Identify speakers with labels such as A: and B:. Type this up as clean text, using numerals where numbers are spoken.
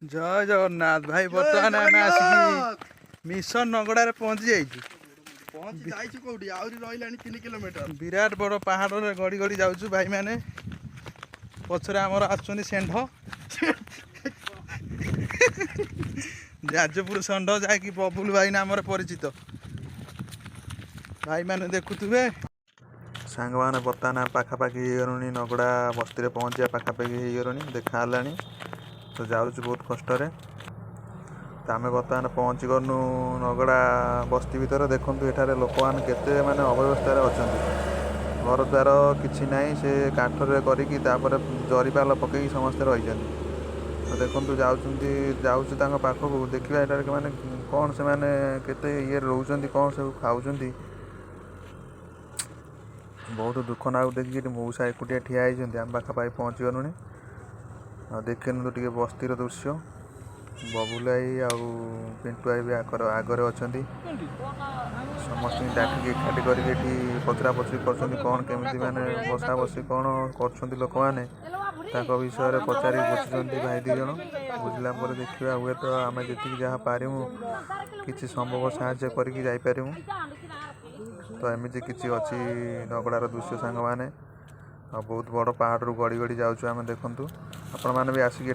A: जय जगन्नाथ भाई बर्तमान आम आसिक मिशन नगड़ा पहुंची जाइए विराट बड़ पहाड़ गड़ी गड़ी जाऊँ भाई मैंने पछरे आमर आसुँच षेंढ जाजपुर षेंढ जहाँकि बबुल भाई नाम परिचित भाई मैंने देखुवे सांग मैंने बर्तमान पाखापाखि हो नगड़ा बस्ती पहुँचा पाखापाखि हो देखा तो जाऊँ बहुत कष्ट तो आम बर्तमान पहुँची गलु नगड़ा बस्ती भितर देखूँ एठार लोक मैंने माने अव्यवस्था अच्छा घर द्वार कि ना से काठरे करके जरीपाल पकई समस्ते रही तो देखो जाऊँ पाखक देखा एटार मैंने कौन से मैंने केते ये रोच कौन सब खाऊँ बहुत दुख ना देखिए मऊसा एकुटिया ठिया होती आम पाखापाखि पहुँची गलुणी देखनु तो बस्तीर दृश्य बबुल भाई आउ पिंटू भाई भी आगरे अच्छा समस्त डाकिक एकाठी करके पचरा पचरी कर कौन केमी मैंने बसा बसी कौन कर लोक मैंने विषय पचारि बुझुं भाई दी जन बुझला देखा हुए तो आम जी जहाँ पारूँ कि संभव साहाଯ୍य करपर तो एमती किसी अच्छी नगड़ार दृश्य सांग मैंने बहुत बड़ पहाड़ गड़ी गड़ी जाऊँ आम देखूँ आपण मैंने भी आसिक